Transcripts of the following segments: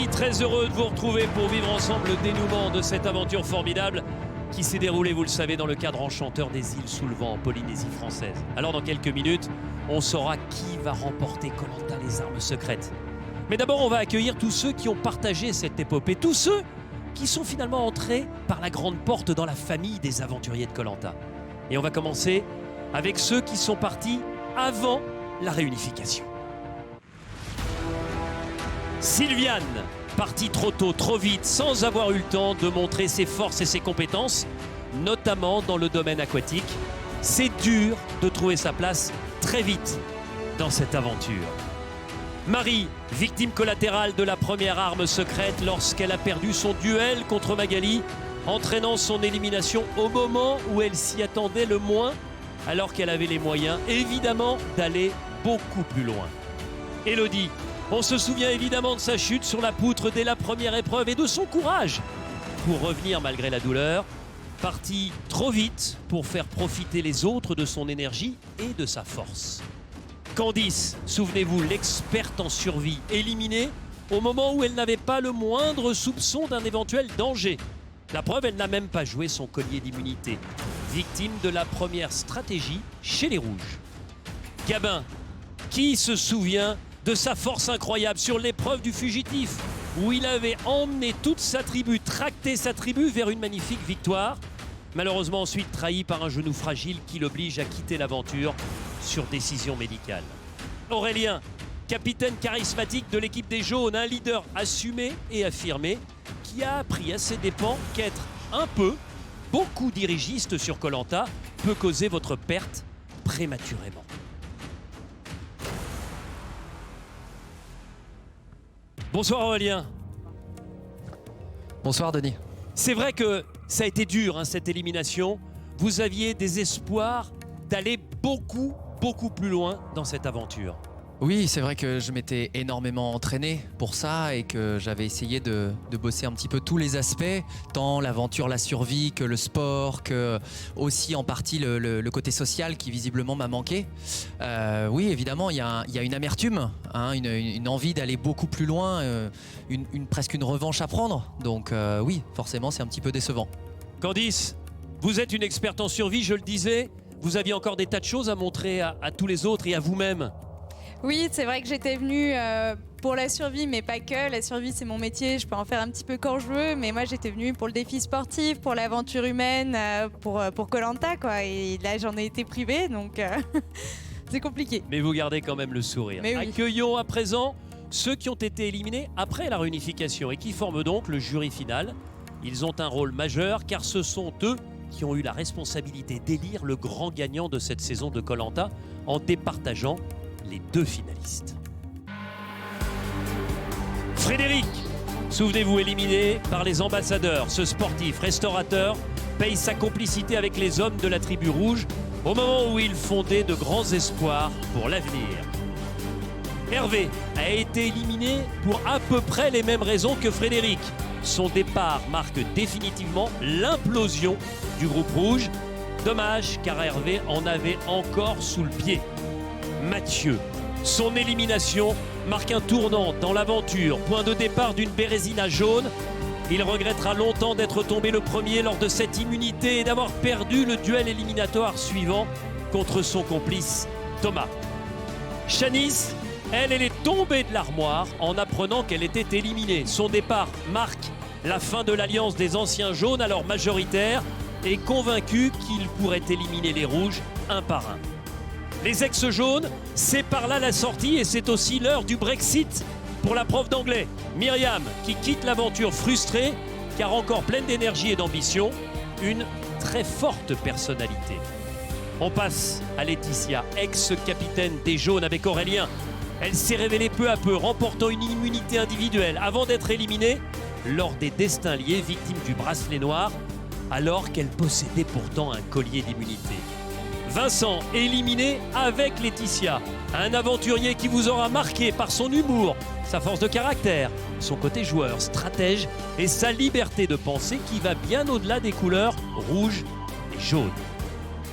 très heureux de vous retrouver pour vivre ensemble le dénouement de cette aventure formidable qui s'est déroulée, vous le savez, dans le cadre enchanteur des îles sous le vent en Polynésie française. Alors dans quelques minutes, on saura qui va remporter Koh-Lanta les armes secrètes. Mais d'abord, on va accueillir tous ceux qui ont partagé cette épopée, tous ceux qui sont finalement entrés par la grande porte dans la famille des aventuriers de Koh-Lanta. Et on va commencer avec ceux qui sont partis avant la réunification. Sylviane, partie trop tôt, trop vite, sans avoir eu le temps de montrer ses forces et ses compétences, notamment dans le domaine aquatique. C'est dur de trouver sa place très vite dans cette aventure. Marie, victime collatérale de la première arme secrète lorsqu'elle a perdu son duel contre Magali, entraînant son élimination au moment où elle s'y attendait le moins, alors qu'elle avait les moyens, évidemment, d'aller beaucoup plus loin. Élodie, on se souvient évidemment de sa chute sur la poutre dès la première épreuve et de son courage pour revenir malgré la douleur. Partie trop vite pour faire profiter les autres de son énergie et de sa force. Candice, souvenez-vous, l'experte en survie, éliminée au moment où elle n'avait pas le moindre soupçon d'un éventuel danger. La preuve, elle n'a même pas joué son collier d'immunité. Victime de la première stratégie chez les Rouges. Gabin, qui se souvient de sa force incroyable sur l'épreuve du fugitif, où il avait emmené toute sa tribu, tracté sa tribu vers une magnifique victoire. Malheureusement ensuite trahi par un genou fragile qui l'oblige à quitter l'aventure sur décision médicale. Aurélien, capitaine charismatique de l'équipe des Jaunes, un leader assumé et affirmé, qui a appris à ses dépens qu'être un peu, beaucoup dirigiste sur Koh-Lanta peut causer votre perte prématurément. Bonsoir Aurélien. Bonsoir Denis. C'est vrai que ça a été dur cette élimination. Vous aviez des espoirs d'aller beaucoup plus loin dans cette aventure. Oui, c'est vrai que je m'étais énormément entraîné pour ça et que j'avais essayé de bosser un petit peu tous les aspects, tant l'aventure, la survie, que le sport, que aussi en partie le côté social qui visiblement m'a manqué. Oui, évidemment, il y a une amertume, une envie d'aller beaucoup plus loin, presque une revanche à prendre. Donc oui, forcément, c'est un petit peu décevant. Candice, vous êtes une experte en survie, je le disais. Vous aviez encore des tas de choses à montrer à tous les autres et à vous-même. Oui, c'est vrai que j'étais venue pour la survie, mais pas que. La survie, c'est mon métier, je peux en faire un petit peu quand je veux, mais moi, j'étais venue pour le défi sportif, pour l'aventure humaine, pour Koh-Lanta, quoi. Et là, j'en ai été privée, donc c'est compliqué. Mais vous gardez quand même le sourire. Mais oui. Accueillons à présent ceux qui ont été éliminés après la réunification et qui forment donc le jury final. Ils ont un rôle majeur car ce sont eux qui ont eu la responsabilité d'élire le grand gagnant de cette saison de Koh-Lanta en départageant les deux finalistes. Frédéric, souvenez-vous, éliminé par les ambassadeurs, ce sportif restaurateur paye sa complicité avec les hommes de la tribu rouge au moment où il fondait de grands espoirs pour l'avenir. Hervé a été éliminé pour à peu près les mêmes raisons que Frédéric. Son départ marque définitivement l'implosion du groupe rouge. Dommage car Hervé en avait encore sous le pied. Mathieu, son élimination marque un tournant dans l'aventure, point de départ d'une Bérésina jaune. Il regrettera longtemps d'être tombé le premier lors de cette immunité et d'avoir perdu le duel éliminatoire suivant contre son complice Thomas. Shanice, elle est tombée de l'armoire en apprenant qu'elle était éliminée. Son départ marque la fin de l'alliance des anciens jaunes, alors majoritaires, et convaincu qu'il pourrait éliminer les rouges un par un. Les ex-jaunes, c'est par là la sortie et c'est aussi l'heure du Brexit pour la prof d'anglais. Myriam, qui quitte l'aventure frustrée, car encore pleine d'énergie et d'ambition, une très forte personnalité. On passe à Laetitia, ex-capitaine des jaunes avec Aurélien. Elle s'est révélée peu à peu, remportant une immunité individuelle avant d'être éliminée lors des destins liés, victime du bracelet noir, alors qu'elle possédait pourtant un collier d'immunité. Vincent, éliminé avec Laetitia, un aventurier qui vous aura marqué par son humour, sa force de caractère, son côté joueur, stratège et sa liberté de penser qui va bien au-delà des couleurs rouge et jaune.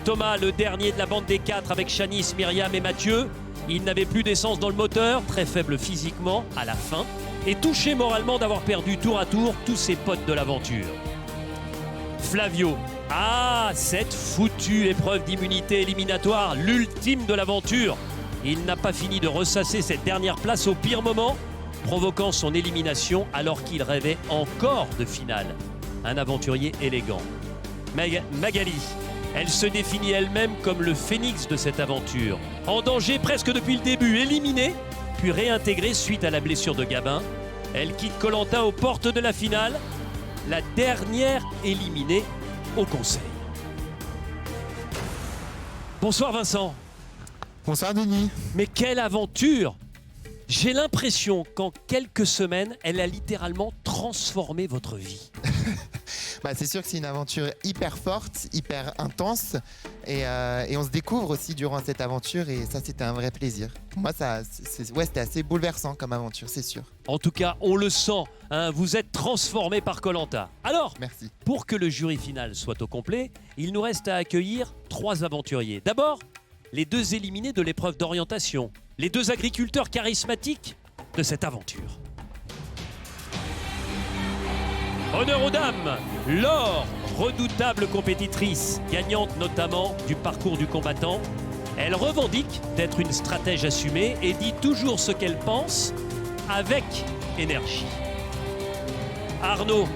Thomas, le dernier de la bande des 4 avec Shanice, Myriam et Mathieu, il n'avait plus d'essence dans le moteur, très faible physiquement à la fin. et touché moralement d'avoir perdu tour à tour tous ses potes de l'aventure. Flavio, cette foutue épreuve d'immunité éliminatoire, l'ultime de l'aventure. Il n'a pas fini de ressasser cette dernière place au pire moment, provoquant son élimination alors qu'il rêvait encore de finale. Un aventurier élégant. Magali, elle se définit elle-même comme le phénix de cette aventure. En danger presque depuis le début, éliminée, puis réintégrée suite à la blessure de Gabin. Elle quitte Koh-Lanta aux portes de la finale, la dernière éliminée au conseil. Bonsoir Vincent. Bonsoir Denis. Mais quelle aventure! J'ai l'impression qu'en quelques semaines, elle a littéralement transformé votre vie. C'est sûr que c'est une aventure hyper forte, hyper intense et on se découvre aussi durant cette aventure et ça c'était un vrai plaisir. Pour moi c'était assez bouleversant comme aventure, c'est sûr. En tout cas, on le sent, vous êtes transformé par Koh-Lanta. Alors, merci. Pour que le jury final soit au complet, il nous reste à accueillir 3 aventuriers. D'abord, les 2 éliminés de l'épreuve d'orientation, les 2 agriculteurs charismatiques de cette aventure. Honneur aux dames, Laure, redoutable compétitrice, gagnante notamment du parcours du combattant. Elle revendique d'être une stratège assumée et dit toujours ce qu'elle pense avec énergie. Arnaud,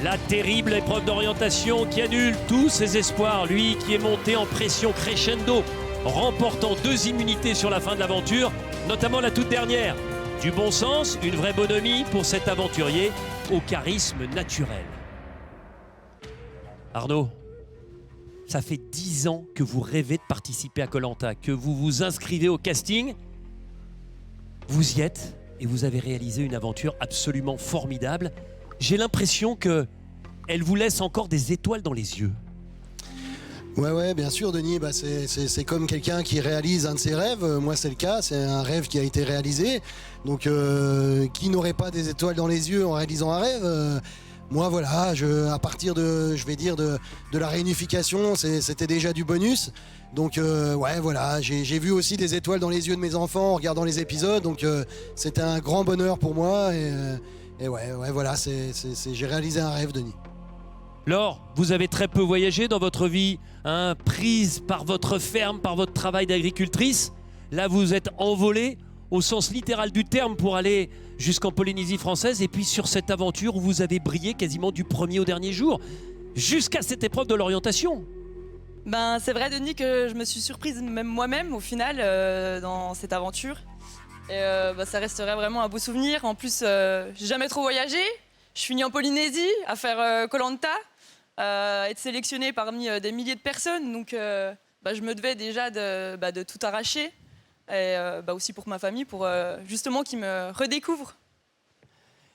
la terrible épreuve d'orientation qui annule tous ses espoirs, lui qui est monté en pression crescendo, remportant 2 immunités sur la fin de l'aventure, notamment la toute dernière. Du bon sens, une vraie bonhomie pour cet aventurier au charisme naturel. Arnaud, ça fait 10 ans que vous rêvez de participer à Koh-Lanta, que vous vous inscrivez au casting. Vous y êtes et vous avez réalisé une aventure absolument formidable. J'ai l'impression qu'elle vous laisse encore des étoiles dans les yeux. Ouais, bien sûr, Denis. C'est comme quelqu'un qui réalise un de ses rêves. Moi, c'est le cas. C'est un rêve qui a été réalisé. Donc, qui n'aurait pas des étoiles dans les yeux en réalisant un rêve Moi, voilà, à partir de la réunification, c'était déjà du bonus. Donc, voilà, j'ai vu aussi des étoiles dans les yeux de mes enfants en regardant les épisodes. Donc, c'était un grand bonheur pour moi. Et voilà, j'ai réalisé un rêve, Denis. Laure, vous avez très peu voyagé dans votre vie, prise par votre ferme, par votre travail d'agricultrice. Là, vous êtes envolée au sens littéral du terme pour aller jusqu'en Polynésie française et puis sur cette aventure où vous avez brillé quasiment du premier au dernier jour, jusqu'à cette épreuve de l'orientation. C'est vrai, Denis, que je me suis surprise même moi-même au final dans cette aventure. Et ça resterait vraiment un beau souvenir. En plus, j'ai jamais trop voyagé. Je finis en Polynésie à faire Koh-Lanta. Être sélectionné parmi des milliers de personnes, donc je me devais déjà de tout arracher, et aussi pour ma famille, pour justement qu'ils me redécouvrent.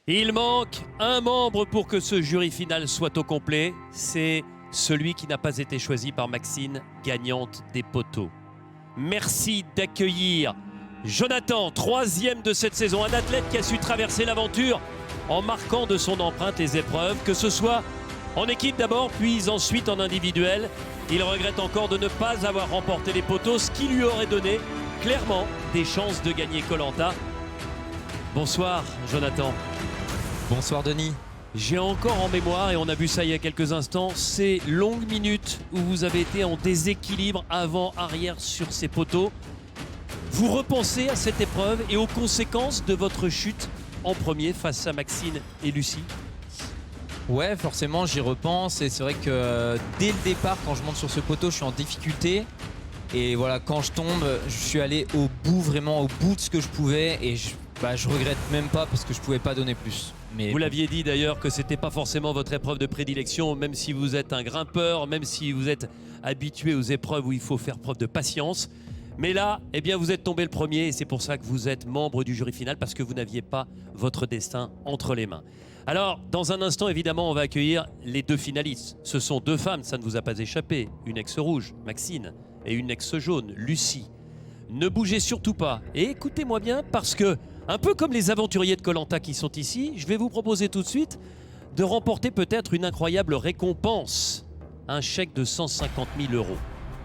Il manque un membre pour que ce jury final soit au complet, c'est celui qui n'a pas été choisi par Maxine, gagnante des poteaux. Merci d'accueillir Jonathan, 3e de cette saison, un athlète qui a su traverser l'aventure en marquant de son empreinte les épreuves, que ce soit en équipe d'abord, puis ensuite en individuel. Il regrette encore de ne pas avoir remporté les poteaux, ce qui lui aurait donné clairement des chances de gagner Koh-Lanta. Bonsoir Jonathan. Bonsoir Denis. J'ai encore en mémoire, et on a vu ça il y a quelques instants, ces longues minutes où vous avez été en déséquilibre avant-arrière sur ces poteaux. Vous repensez à cette épreuve et aux conséquences de votre chute en premier face à Maxine et Lucie? Ouais, forcément, j'y repense et c'est vrai que dès le départ, quand je monte sur ce poteau, je suis en difficulté. Et voilà, quand je tombe, je suis allé vraiment au bout de ce que je pouvais et je regrette même pas parce que je pouvais pas donner plus. Mais vous l'aviez dit d'ailleurs que c'était pas forcément votre épreuve de prédilection, même si vous êtes un grimpeur, même si vous êtes habitué aux épreuves où il faut faire preuve de patience. Mais là, vous êtes tombé le premier et c'est pour ça que vous êtes membre du jury final, parce que vous n'aviez pas votre destin entre les mains. Alors, dans un instant, évidemment, on va accueillir les 2 finalistes. Ce sont 2 femmes, ça ne vous a pas échappé. Une ex-rouge, Maxine, et une ex-jaune, Lucie. Ne bougez surtout pas et écoutez-moi bien, parce que, un peu comme les aventuriers de Koh-Lanta qui sont ici, je vais vous proposer tout de suite de remporter peut-être une incroyable récompense. Un chèque de 150 000 €.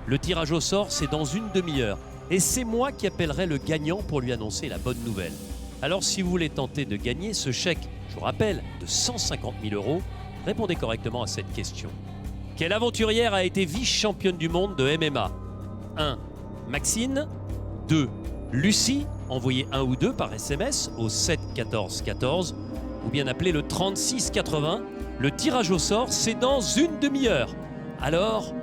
Le tirage au sort, c'est dans une demi-heure. Et c'est moi qui appellerai le gagnant pour lui annoncer la bonne nouvelle. Alors si vous voulez tenter de gagner ce chèque, je vous rappelle, de 150 000 €, répondez correctement à cette question. Quelle aventurière a été vice-championne du monde de MMA? 1. Maxine. 2. Lucie. Envoyez 1 ou 2 par SMS au 7 14 14 ou bien appelez le 36 80. Le tirage au sort, c'est dans une demi-heure. Alors,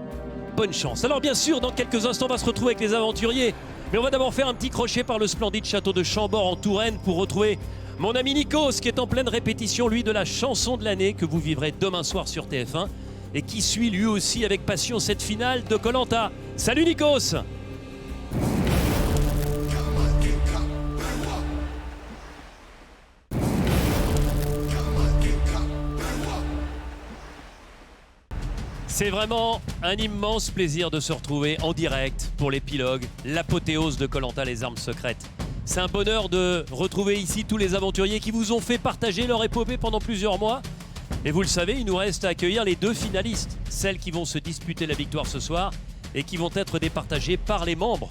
bonne chance. Alors bien sûr, dans quelques instants, on va se retrouver avec les aventuriers. Mais on va d'abord faire un petit crochet par le splendide château de Chambord en Touraine pour retrouver mon ami Nikos qui est en pleine répétition, lui, de la chanson de l'année que vous vivrez demain soir sur TF1 et qui suit lui aussi avec passion cette finale de Koh-Lanta. Salut Nikos! C'est vraiment un immense plaisir de se retrouver en direct pour l'épilogue, l'apothéose de Koh-Lanta, les armes secrètes. C'est un bonheur de retrouver ici tous les aventuriers qui vous ont fait partager leur épopée pendant plusieurs mois. Et vous le savez, il nous reste à accueillir les 2 finalistes, celles qui vont se disputer la victoire ce soir et qui vont être départagées par les membres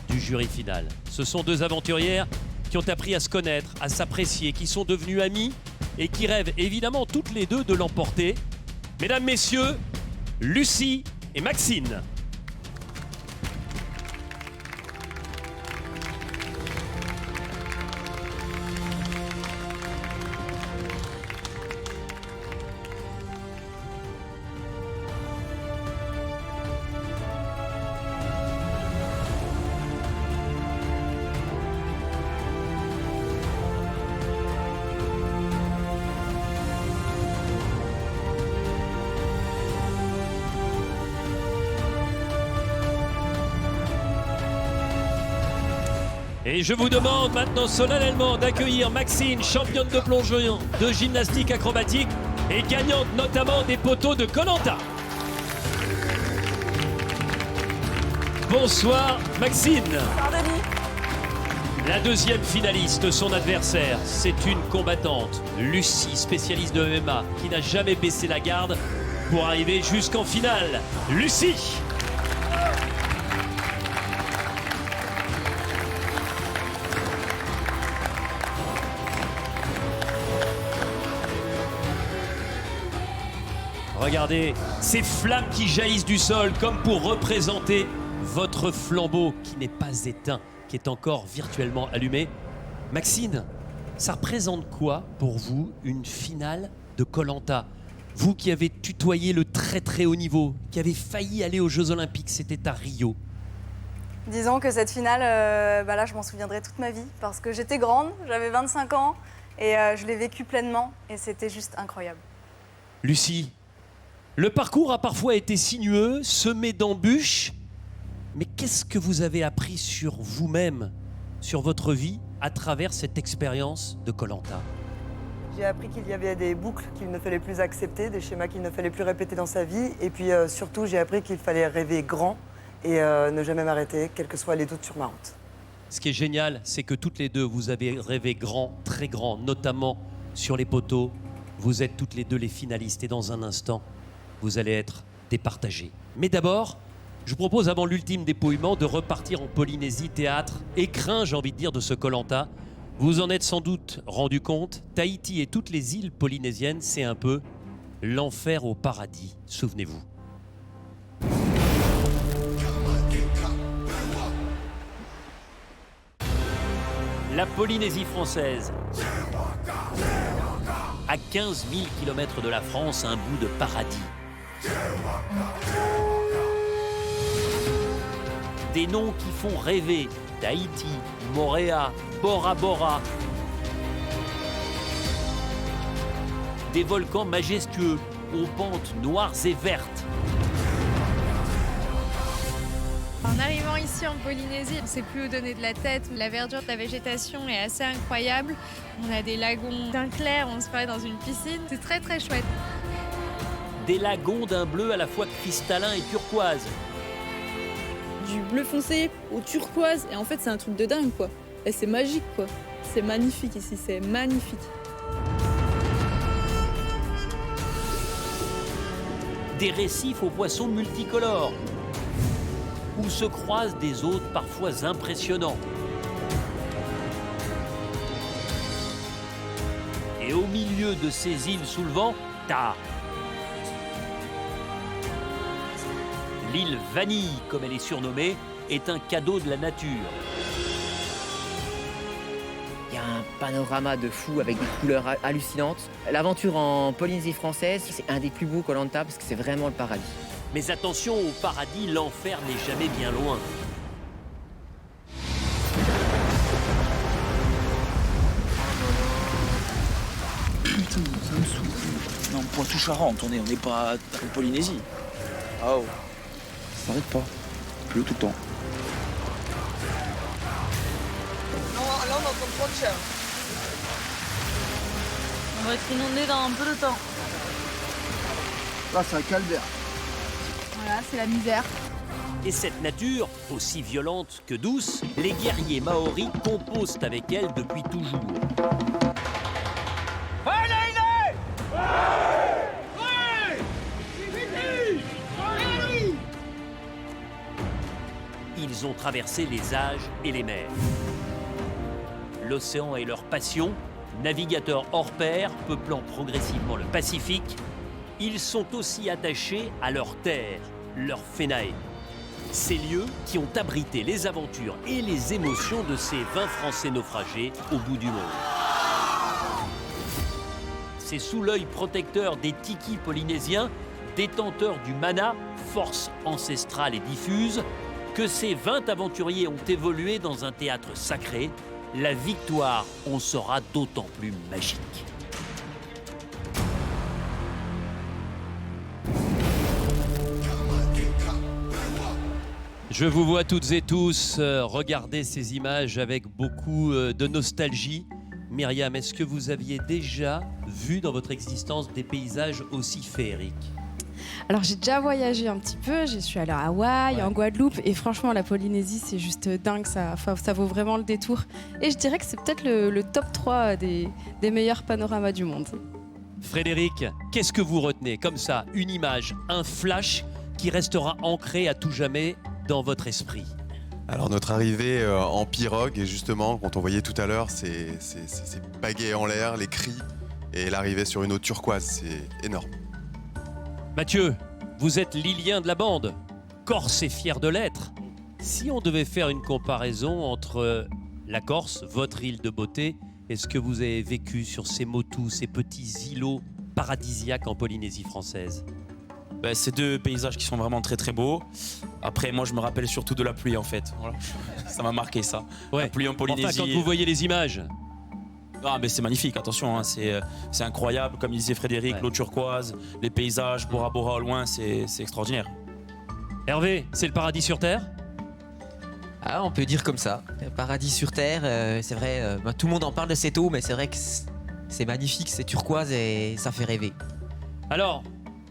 du jury final. Ce sont 2 aventurières qui ont appris à se connaître, à s'apprécier, qui sont devenues amies et qui rêvent évidemment toutes les 2 de l'emporter. Mesdames, messieurs, Lucie et Maxine. Et je vous demande maintenant solennellement d'accueillir Maxine, championne de plongeon, de gymnastique acrobatique et gagnante notamment des poteaux de Koh-Lanta. Bonsoir Maxine. Bonsoir Denis. La deuxième finaliste, son adversaire, c'est une combattante, Lucie, spécialiste de MMA, qui n'a jamais baissé la garde pour arriver jusqu'en finale. Lucie! Regardez, ces flammes qui jaillissent du sol comme pour représenter votre flambeau qui n'est pas éteint, qui est encore virtuellement allumé. Maxine, ça représente quoi pour vous une finale de Koh-Lanta? Vous qui avez tutoyé le très très haut niveau, qui avez failli aller aux Jeux Olympiques, c'était à Rio. Disons que cette finale, là, je m'en souviendrai toute ma vie parce que j'étais grande, j'avais 25 ans et je l'ai vécue pleinement et c'était juste incroyable. Lucie, le parcours a parfois été sinueux, semé d'embûches, mais qu'est-ce que vous avez appris sur vous-même, sur votre vie, à travers cette expérience de Koh-Lanta? J'ai appris qu'il y avait des boucles qu'il ne fallait plus accepter, des schémas qu'il ne fallait plus répéter dans sa vie. Et puis surtout, j'ai appris qu'il fallait rêver grand et ne jamais m'arrêter, quels que soient les doutes sur ma route. Ce qui est génial, c'est que toutes les 2, vous avez rêvé grand, très grand, notamment sur les poteaux. Vous êtes toutes les 2 les finalistes et dans un instant, vous allez être départagés. Mais d'abord, je vous propose, avant l'ultime dépouillement, de repartir en Polynésie, théâtre, écrin, j'ai envie de dire, de ce Koh-Lanta. Vous en êtes sans doute rendu compte, Tahiti et toutes les îles polynésiennes, c'est un peu l'enfer au paradis, souvenez-vous. La Polynésie française, à 15 000 km de la France, un bout de paradis. Des noms qui font rêver, Tahiti, Moorea, Bora Bora. Des volcans majestueux, aux pentes noires et vertes. En arrivant ici en Polynésie, on ne sait plus où donner de la tête. La verdure de la végétation est assez incroyable. On a des lagons d'un clair, on se croirait dans une piscine. C'est très très chouette. Des lagons d'un bleu à la fois cristallin et turquoise. Du bleu foncé au turquoise, et en fait c'est un truc de dingue quoi. Et c'est magique quoi. C'est magnifique ici, c'est magnifique. Des récifs aux poissons multicolores, où se croisent des hôtes parfois impressionnants. Et au milieu de ces îles sous le vent, t'as l'île Vanille, comme elle est surnommée, est un cadeau de la nature. Il y a un panorama de fou avec des couleurs hallucinantes. L'aventure en Polynésie française, c'est un des plus beaux Koh Lanta parce que c'est vraiment le paradis. Mais attention, au paradis, l'enfer n'est jamais bien loin. Putain, ça me saoule. Non, Poitou-Charentes, on n'est pas en Polynésie. Ah oh. Ça s'arrête pas. Il pleut tout le temps. Non, là, on est en train de prendre cher. On va être inondé dans un peu de temps. Là, c'est un calvaire. Voilà, c'est la misère. Et cette nature, aussi violente que douce, les guerriers maoris composent avec elle depuis toujours. Ils ont traversé les âges et les mers. L'océan est leur passion, navigateurs hors pair, peuplant progressivement le Pacifique. Ils sont aussi attachés à leur terre, leur Fénaé. Ces lieux qui ont abrité les aventures et les émotions de ces 20 Français naufragés au bout du monde. C'est sous l'œil protecteur des tikis polynésiens, détenteurs du mana, force ancestrale et diffuse, que ces 20 aventuriers ont évolué dans un théâtre sacré. La victoire en sera d'autant plus magique. Je vous vois toutes et tous regarder ces images avec beaucoup de nostalgie. Myriam, est-ce que vous aviez déjà vu dans votre existence des paysages aussi féeriques ? Alors j'ai déjà voyagé un petit peu, je suis allée à Hawaï, en Guadeloupe, et franchement la Polynésie c'est juste dingue, ça vaut vraiment le détour. Et je dirais que c'est peut-être le top 3 des meilleurs panoramas du monde. Frédéric, qu'est-ce que vous retenez comme ça, une image, un flash qui restera ancré à tout jamais dans votre esprit? Alors notre arrivée en pirogue, et justement, quand on voyait tout à l'heure ces pagaies en l'air, les cris, et l'arrivée sur une eau turquoise, c'est énorme. Mathieu, vous êtes l'Ilien de la bande, Corse et fier de l'être. Si on devait faire une comparaison entre la Corse, votre île de beauté, et ce que vous avez vécu sur ces motus, ces petits îlots paradisiaques en Polynésie française? C'est deux paysages qui sont vraiment très très beaux. Après, moi je me rappelle surtout de la pluie en fait. Voilà. Ça m'a marqué ça. Ouais. La pluie en Polynésie. Enfin, quand vous voyez les images. Ah, mais c'est magnifique, attention, hein, c'est incroyable. Comme disait Frédéric, l'eau turquoise, les paysages, Bora Bora au loin, c'est extraordinaire. Hervé, c'est le paradis sur Terre? Ah, on peut dire comme ça. Paradis sur Terre, c'est vrai, tout le monde en parle de cette eau, mais c'est vrai que c'est magnifique, c'est turquoise et ça fait rêver. Alors,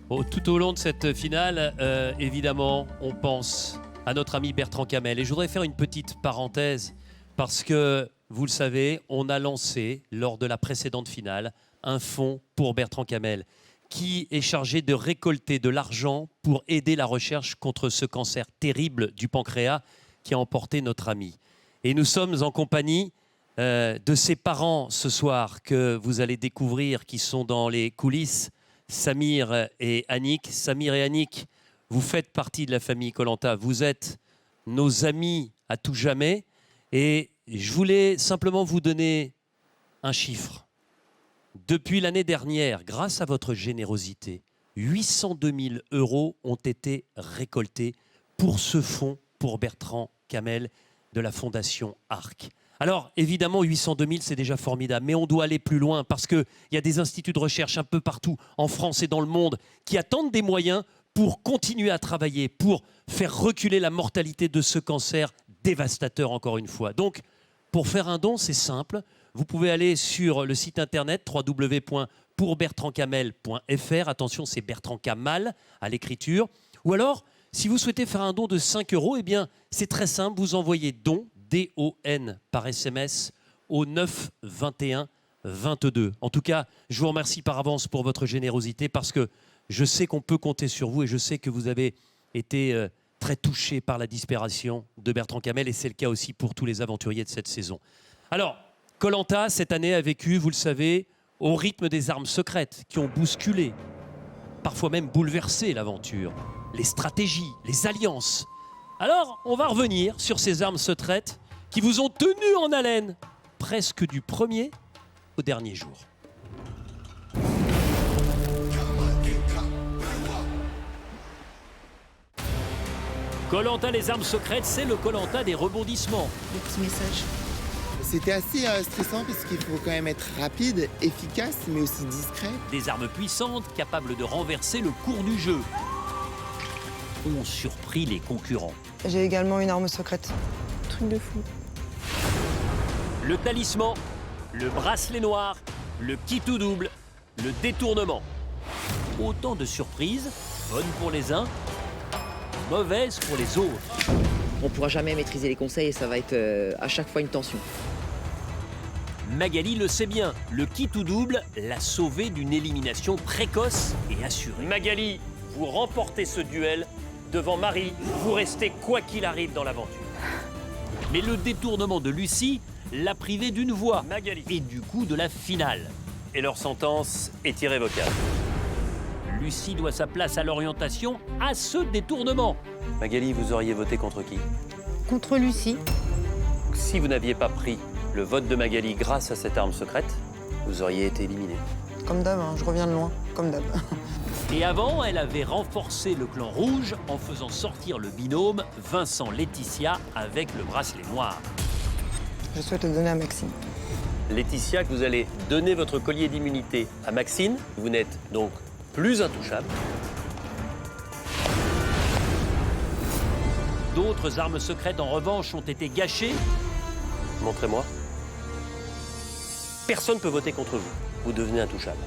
tout au long de cette finale, évidemment, on pense à notre ami Bertrand Camel. Et je voudrais faire une petite parenthèse parce que, vous le savez, on a lancé, lors de la précédente finale, un fonds pour Bertrand Camel qui est chargé de récolter de l'argent pour aider la recherche contre ce cancer terrible du pancréas qui a emporté notre ami. Et nous sommes en compagnie de ses parents ce soir que vous allez découvrir, qui sont dans les coulisses, Samir et Annick. Samir et Annick, vous faites partie de la famille Koh Lanta. Vous êtes nos amis à tout jamais. Et je voulais simplement vous donner un chiffre. Depuis l'année dernière, grâce à votre générosité, 802 000 € ont été récoltés pour ce fonds pour Bertrand Camel de la Fondation ARC. Alors, évidemment, 802 000, c'est déjà formidable, mais on doit aller plus loin parce qu'il y a des instituts de recherche un peu partout, en France et dans le monde, qui attendent des moyens pour continuer à travailler, pour faire reculer la mortalité de ce cancer dévastateur, encore une fois. Donc, pour faire un don, c'est simple. Vous pouvez aller sur le site internet www.pourbertrandcamel.fr. Attention, c'est Bertrand Kamal à l'écriture. Ou alors, si vous souhaitez faire un don de 5 €, eh bien, c'est très simple. Vous envoyez don, D-O-N, par SMS au 9 21 22. En tout cas, je vous remercie par avance pour votre générosité parce que je sais qu'on peut compter sur vous et je sais que vous avez été très touché par la disparition de Bertrand Camel et c'est le cas aussi pour tous les aventuriers de cette saison. Alors, Koh Lanta, cette année, a vécu, vous le savez, au rythme des armes secrètes qui ont bousculé, parfois même bouleversé l'aventure, les stratégies, les alliances. Alors, on va revenir sur ces armes secrètes qui vous ont tenu en haleine presque du premier au dernier jour. Koh-Lanta les armes secrètes, c'est le Koh-Lanta des rebondissements. Des petits messages. C'était assez stressant parce qu'il faut quand même être rapide, efficace, mais aussi discret. Des armes puissantes capables de renverser le cours du jeu. Ont surpris les concurrents. J'ai également une arme secrète. Truc de fou. Le talisman, le bracelet noir, le kit tout double, le détournement. Autant de surprises, bonnes pour les uns, mauvaises pour les autres. On pourra jamais maîtriser les conseils et ça va être à chaque fois une tension. Magali le sait bien, le kit tout double l'a sauvé d'une élimination précoce et assurée. Magali, vous remportez ce duel devant Marie, vous restez quoi qu'il arrive dans l'aventure. Mais le détournement de Lucie l'a privé d'une voix, Magali, et du coup de la finale. Et leur sentence est irrévocable. Lucie doit sa place à l'orientation à ce détournement. Magali, vous auriez voté contre qui? Contre Lucie. Si vous n'aviez pas pris le vote de Magali grâce à cette arme secrète, vous auriez été éliminé. Comme d'hab, hein, je reviens de loin, comme d'hab. Et avant, elle avait renforcé le clan rouge en faisant sortir le binôme Vincent-Laetitia avec le bracelet noir. Je souhaite le donner à Maxime. Laetitia, que vous allez donner votre collier d'immunité à Maxine. Vous n'êtes donc plus intouchable. D'autres armes secrètes, en revanche, ont été gâchées. Montrez-moi. Personne ne peut voter contre vous. Vous devenez intouchable.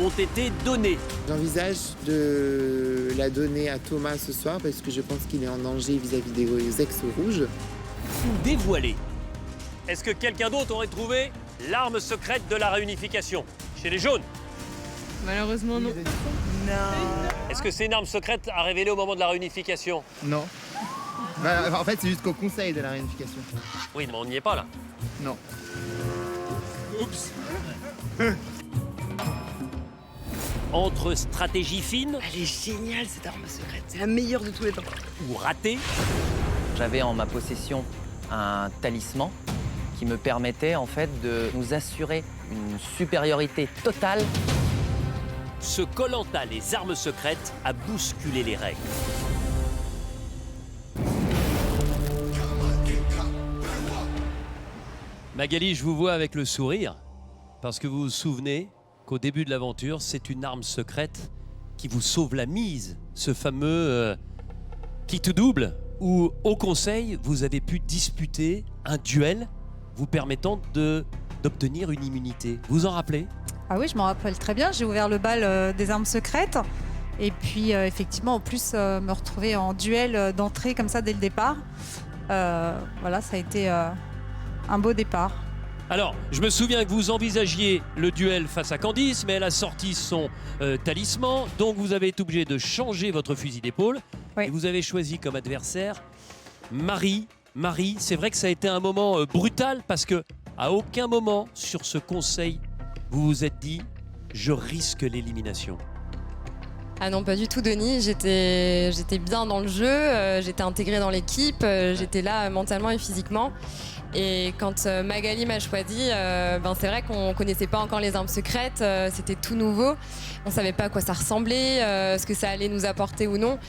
Ont été données. J'envisage de la donner à Thomas ce soir parce que je pense qu'il est en danger vis-à-vis des ex-rouges. Dévoilées. Est-ce que quelqu'un d'autre aurait trouvé l'arme secrète de la réunification chez les jaunes? Malheureusement, non. Non. Est-ce que c'est une arme secrète à révéler au moment de la réunification? Non. Bah, en fait, c'est jusqu'au conseil de la réunification. Oui, mais on n'y est pas là. Non. Oups. Entre stratégie fine... Elle est géniale cette arme secrète, c'est la meilleure de tous les temps. ...ou ratée. J'avais en ma possession un talisman qui me permettait en fait de nous assurer une supériorité totale. Ce Koh-Lanta, les armes secrètes, a bousculé les règles. Magali, je vous vois avec le sourire, parce que vous vous souvenez qu'au début de l'aventure, c'est une arme secrète qui vous sauve la mise, ce fameux kit double, où au conseil, vous avez pu disputer un duel vous permettant d'obtenir une immunité. Vous en rappelez? Ah oui, je m'en rappelle très bien. J'ai ouvert le bal des armes secrètes. Et puis, effectivement, en plus, me retrouver en duel d'entrée comme ça dès le départ. Voilà, ça a été un beau départ. Alors, je me souviens que vous envisagiez le duel face à Candice, mais elle a sorti son talisman, donc vous avez été obligé de changer votre fusil d'épaule. Oui. Et vous avez choisi comme adversaire Marie. Marie, c'est vrai que ça a été un moment brutal parce que à aucun moment sur ce conseil, vous vous êtes dit « je risque l'élimination ». Ah non, pas du tout, Denis. J'étais bien dans le jeu, j'étais intégrée dans l'équipe, j'étais là mentalement et physiquement. Et quand Magali m'a choisi, c'est vrai qu'on connaissait pas encore les armes secrètes, c'était tout nouveau. On savait pas à quoi ça ressemblait, ce que ça allait nous apporter ou non.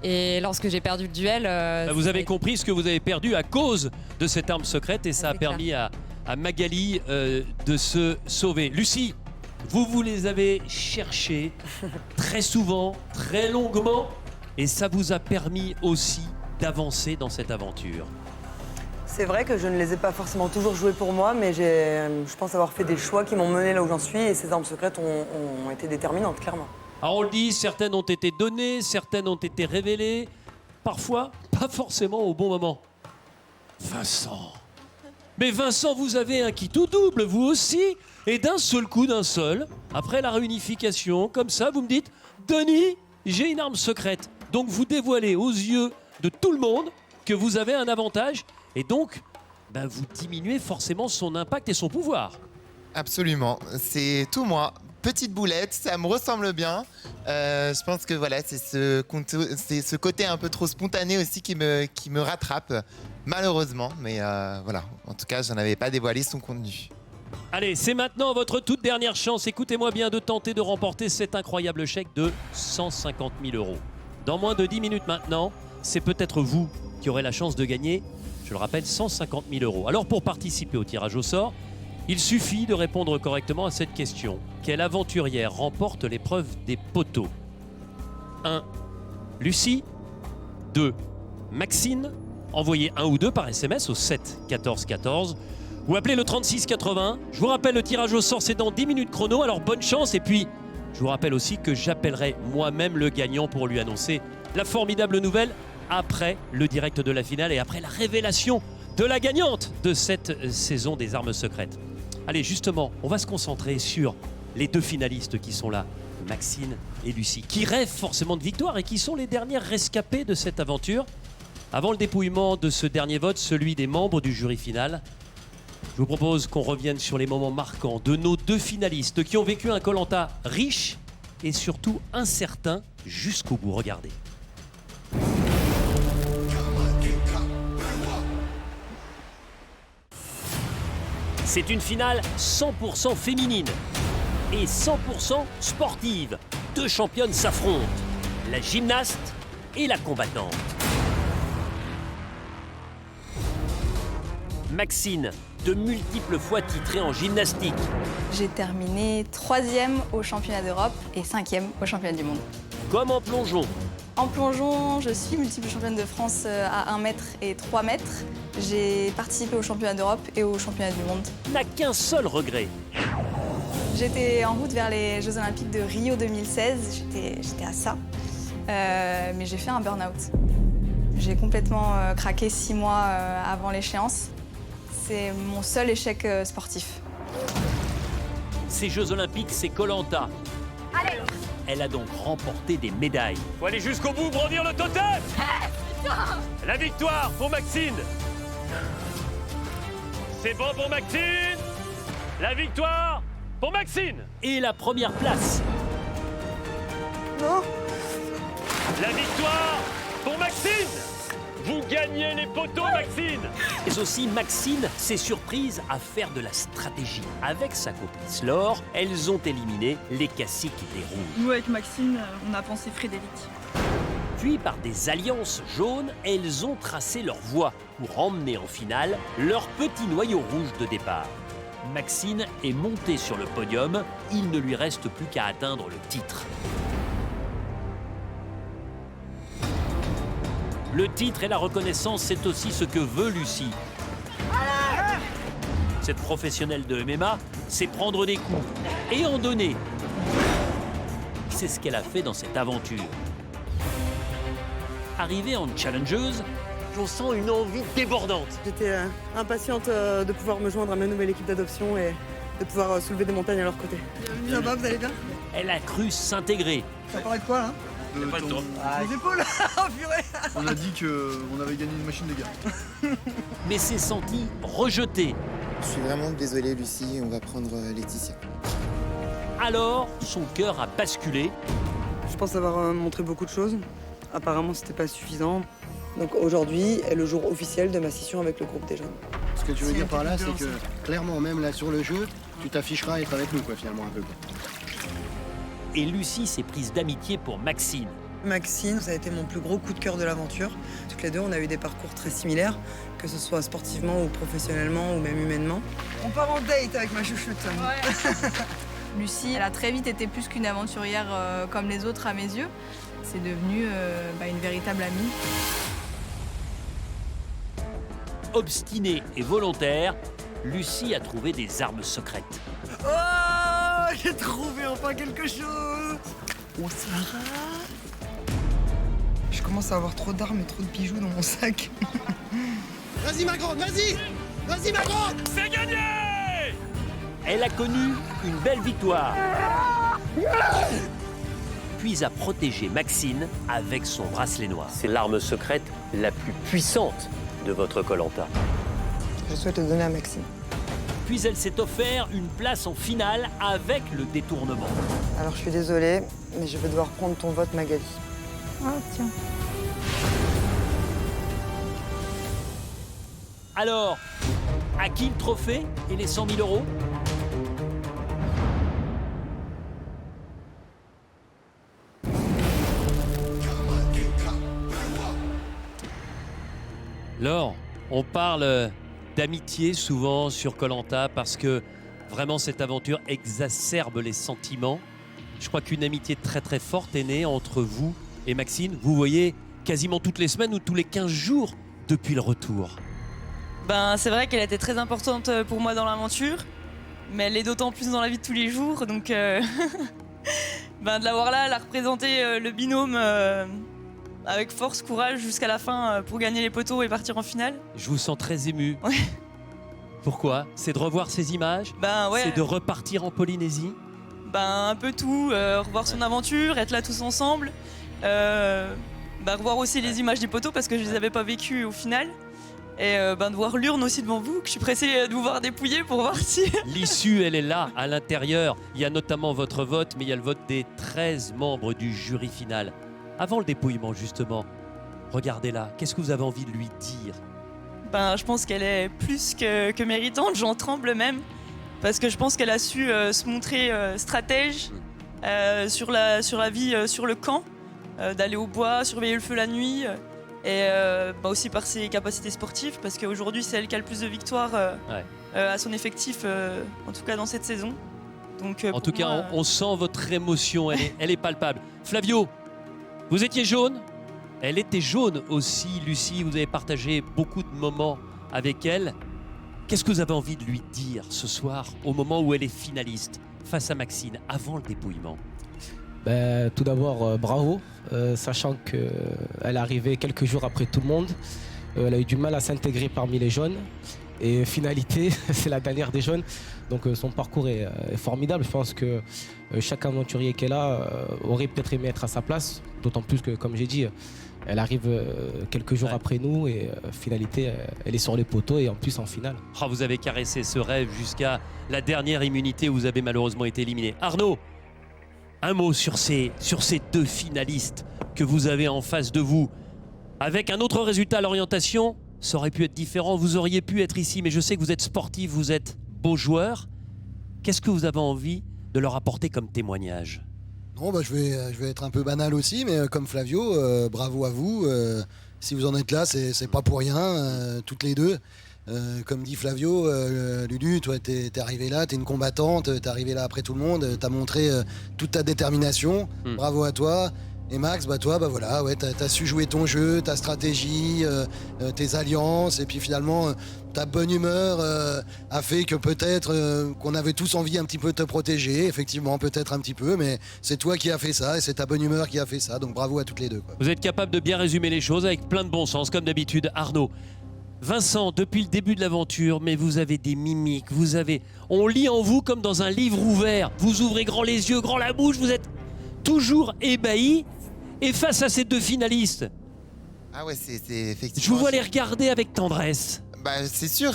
Et lorsque j'ai perdu le duel... vous avez compris ce que vous avez perdu à cause de cette arme secrète et ça a permis à Magali de se sauver. Lucie, vous les avez cherchés très souvent, très longuement et ça vous a permis aussi d'avancer dans cette aventure. C'est vrai que je ne les ai pas forcément toujours joués pour moi, mais je pense avoir fait des choix qui m'ont mené là où j'en suis et ces armes secrètes ont été déterminantes, clairement. Alors on le dit, certaines ont été données, certaines ont été révélées, parfois pas forcément au bon moment. Vincent. Mais Vincent, vous avez un kit tout double, vous aussi, et d'un seul coup, après la réunification, comme ça, vous me dites, Denis, j'ai une arme secrète. Donc vous dévoilez aux yeux de tout le monde que vous avez un avantage, et donc, vous diminuez forcément son impact et son pouvoir. Absolument, c'est tout moi. Petite boulette, ça me ressemble bien. Je pense que voilà, c'est ce côté un peu trop spontané aussi qui me rattrape, malheureusement. Mais voilà, en tout cas, je n'en avais pas dévoilé son contenu. Allez, c'est maintenant votre toute dernière chance, écoutez-moi bien, de tenter de remporter cet incroyable chèque de 150 000 €. Dans moins de 10 minutes maintenant, c'est peut-être vous qui aurez la chance de gagner, je le rappelle, 150 000 €. Alors pour participer au tirage au sort, il suffit de répondre correctement à cette question. Quelle aventurière remporte l'épreuve des poteaux? 1. Lucie. 2. Maxine. Envoyez 1 ou 2 par SMS au 7 14 14 ou appelez le 36 80. Je vous rappelle, le tirage au sort, c'est dans 10 minutes chrono, alors bonne chance. Et puis, je vous rappelle aussi que j'appellerai moi-même le gagnant pour lui annoncer la formidable nouvelle après le direct de la finale et après la révélation de la gagnante de cette saison des armes secrètes. Allez, justement, on va se concentrer sur les 2 finalistes qui sont là, Maxine et Lucie, qui rêvent forcément de victoire et qui sont les dernières rescapées de cette aventure. Avant le dépouillement de ce dernier vote, celui des membres du jury final, je vous propose qu'on revienne sur les moments marquants de nos 2 finalistes qui ont vécu un Koh-Lanta riche et surtout incertain jusqu'au bout. Regardez. C'est une finale 100% féminine et 100% sportive. 2 championnes s'affrontent, la gymnaste et la combattante. Maxine, de multiples fois titrée en gymnastique. J'ai terminé 3e au championnat d'Europe et 5e au championnat du monde. Comme en plongeon. En plongeon, je suis multiple championne de France à 1 mètre et 3 mètres. J'ai participé au championnat d'Europe et au championnat du monde. N'a qu'un seul regret. J'étais en route vers les Jeux Olympiques de Rio 2016. J'étais à ça. Mais j'ai fait un burn-out. J'ai complètement craqué 6 mois avant l'échéance. C'est mon seul échec sportif. Ces Jeux Olympiques, c'est Koh-Lanta. Allez! Elle a donc remporté des médailles. Faut aller jusqu'au bout, brandir le totem! La victoire pour Maxine! C'est bon pour Maxine! La victoire pour Maxine! Et la première place! Non! La victoire pour Maxine! Vous gagnez les poteaux, Maxine! Mais aussi, Maxine s'est surprise à faire de la stratégie. Avec sa complice Laure, elles ont éliminé les caciques des rouges. Nous, avec Maxine, on a pensé Frédéric. Puis, par des alliances jaunes, elles ont tracé leur voie pour emmener en finale leur petit noyau rouge de départ. Maxine est montée sur le podium, il ne lui reste plus qu'à atteindre le titre. Le titre et la reconnaissance, c'est aussi ce que veut Lucie. Cette professionnelle de MMA, c'est prendre des coups et en donner. C'est ce qu'elle a fait dans cette aventure. Arrivée en challengeuse, on sent une envie débordante. J'étais impatiente de pouvoir me joindre à ma nouvelle équipe d'adoption et de pouvoir soulever des montagnes à leur côté. Ça va, vous allez bien? Elle a cru s'intégrer. Ça parlait de quoi, là? Pas de temps. Les épaules. Oh, purée. On a dit qu'on avait gagné une machine de guerre. Mais s'est sentie rejetée. Je suis vraiment désolé, Lucie, on va prendre Laetitia. Alors, son cœur a basculé. Je pense avoir montré beaucoup de choses. Apparemment, c'était pas suffisant. Donc aujourd'hui est le jour officiel de ma scission avec le groupe des jeunes. Ce que tu veux dire par là, c'est que clairement, même là sur le jeu, tu t'afficheras à être avec nous, quoi, finalement, un peu. Et Lucie s'est prise d'amitié pour Maxine. Maxine, ça a été mon plus gros coup de cœur de l'aventure. Toutes les deux, on a eu des parcours très similaires, que ce soit sportivement ou professionnellement ou même humainement. On part en date avec ma chouchoute. Ouais. Lucie, elle a très vite été plus qu'une aventurière comme les autres à mes yeux. C'est devenu une véritable amie. Obstinée et volontaire, Lucie a trouvé des armes secrètes. Oh, j'ai trouvé enfin quelque chose. Oh, Sarah. Je commence à avoir trop d'armes et trop de bijoux dans mon sac. Vas-y, ma grande, vas-y! Vas-y, ma grande! C'est gagné! Elle a connu une belle victoire. Puis a protégé Maxine avec son bracelet noir. C'est l'arme secrète la plus puissante de votre Koh-Lanta. Je souhaite le donner à Maxine. puis elle s'est offert une place en finale avec le détournement. Alors je suis désolée, mais je vais devoir prendre ton vote, Magali. Ah, tiens. Alors, à qui le trophée et les 100 000 euros? Laure, on parle d'amitié souvent sur Koh-Lanta parce que vraiment cette aventure exacerbe les sentiments. Je crois qu'une amitié très très forte est née entre vous et Maxine. Vous voyez quasiment toutes les semaines ou tous les 15 jours depuis le retour. Ben, c'est vrai qu'elle était très importante pour moi dans l'aventure, mais elle est d'autant plus dans la vie de tous les jours. Donc, ben, de l'avoir là, elle a représenté le binôme avec force, courage jusqu'à la fin pour gagner les poteaux et partir en finale. Je vous sens très ému. Ouais. Pourquoi? C'est de revoir ces images? Ben, ouais. C'est de repartir en Polynésie? Ben, un peu tout, revoir son aventure, être là tous ensemble, ben, revoir aussi les images des poteaux parce que je les avais pas vécues au final. Et ben, de voir l'urne aussi devant vous, que je suis pressée de vous voir dépouiller pour voir si... L'issue, elle est là, à l'intérieur. Il y a notamment votre vote, mais il y a le vote des 13 membres du jury final. Avant le dépouillement, justement, regardez-la. Qu'est-ce que vous avez envie de lui dire? Ben, je pense qu'elle est plus que méritante, j'en tremble même. Parce que je pense qu'elle a su se montrer stratège sur la vie sur le camp, d'aller au bois, surveiller le feu la nuit... Et bah aussi par ses capacités sportives, parce qu'aujourd'hui c'est elle qui a le plus de victoires à son effectif, en tout cas dans cette saison. Donc, en tout cas, on sent votre émotion, elle est palpable. Flavio, vous étiez jaune, elle était jaune aussi, Lucie, vous avez partagé beaucoup de moments avec elle. Qu'est-ce que vous avez envie de lui dire ce soir, au moment où elle est finaliste, face à Maxine, avant le dépouillement? Ben, tout d'abord, bravo, sachant qu'elle est arrivée quelques jours après tout le monde. Elle a eu du mal à s'intégrer parmi les jeunes. Et finalité, c'est la dernière des jeunes. Donc son parcours est formidable. Je pense que chaque aventurier qui est là aurait peut-être aimé être à sa place. D'autant plus que, comme j'ai dit, elle arrive quelques jours après nous. Et finalité, elle est sur les poteaux et en plus en finale. Oh, vous avez caressé ce rêve jusqu'à la dernière immunité où vous avez malheureusement été éliminé. Arnaud, un mot sur ces deux finalistes que vous avez en face de vous. Avec un autre résultat à l'orientation, ça aurait pu être différent. Vous auriez pu être ici, mais je sais que vous êtes sportif, vous êtes beau joueur. Qu'est-ce que vous avez envie de leur apporter comme témoignage? Non, bah, je vais être un peu banal aussi, mais comme Flavio, bravo à vous. Si vous en êtes là, c'est pas pour rien, toutes les deux. Comme dit Flavio, Lulu, toi t'es arrivé là, t'es une combattante, t'es arrivé là après tout le monde, t'as montré toute ta détermination, bravo à toi. Et Max, bah toi, bah voilà, ouais, t'as su jouer ton jeu, ta stratégie, tes alliances, et puis finalement ta bonne humeur a fait que peut-être qu'on avait tous envie un petit peu de te protéger, effectivement peut-être un petit peu, mais c'est toi qui as fait ça et c'est ta bonne humeur qui a fait ça, donc bravo à toutes les deux, quoi. Vous êtes capable de bien résumer les choses avec plein de bon sens, comme d'habitude. Arnaud, Vincent, depuis le début de l'aventure, mais vous avez des mimiques, on lit en vous comme dans un livre ouvert. Vous ouvrez grand les yeux, grand la bouche, vous êtes toujours ébahi. Et face à ces deux finalistes, ah ouais, c'est effectivement... je vous vois les regarder avec tendresse. Bah, c'est sûr,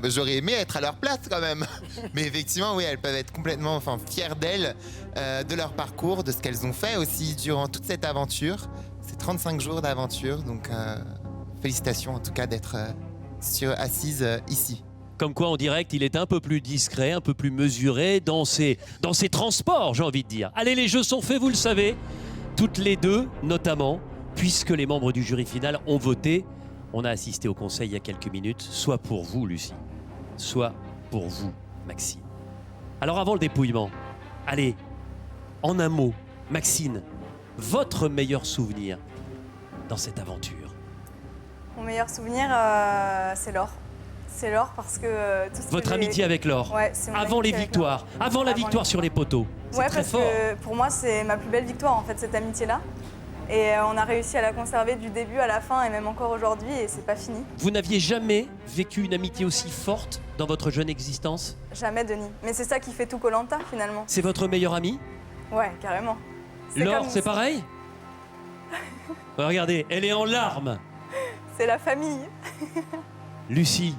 j'aurais aimé être à leur place quand même. Mais effectivement, oui, elles peuvent être complètement fières d'elles, de leur parcours, de ce qu'elles ont fait aussi durant toute cette aventure. C'est 35 jours d'aventure, donc félicitations en tout cas d'être assises ici. Comme quoi, en direct, il est un peu plus discret, un peu plus mesuré dans ses transports, j'ai envie de dire. Allez, les jeux sont faits, vous le savez. Toutes les deux, notamment, puisque les membres du jury final ont voté. On a assisté au conseil il y a quelques minutes, soit pour vous, Lucie, soit pour vous, Maxine. Alors avant le dépouillement, allez, en un mot, Maxine, votre meilleur souvenir dans cette aventure? Mon meilleur souvenir, c'est Laure. C'est Laure parce que... tout ce Votre que amitié avec Laure, ouais, c'est mon avant les amitié avec victoires, Laure. avant la victoire sur les poteaux. C'est Ouais, très parce fort. que pour moi, c'est ma plus belle victoire, en fait, cette amitié-là. Et on a réussi à la conserver du début à la fin et même encore aujourd'hui, et c'est pas fini. Vous n'aviez jamais vécu une amitié aussi forte dans votre jeune existence? Jamais, Denis. Mais c'est ça qui fait tout Koh-Lanta, finalement. C'est votre meilleur ami? Ouais, carrément. Laure, comme- c'est pareil? Regardez, elle est en larmes. C'est la famille. Lucie,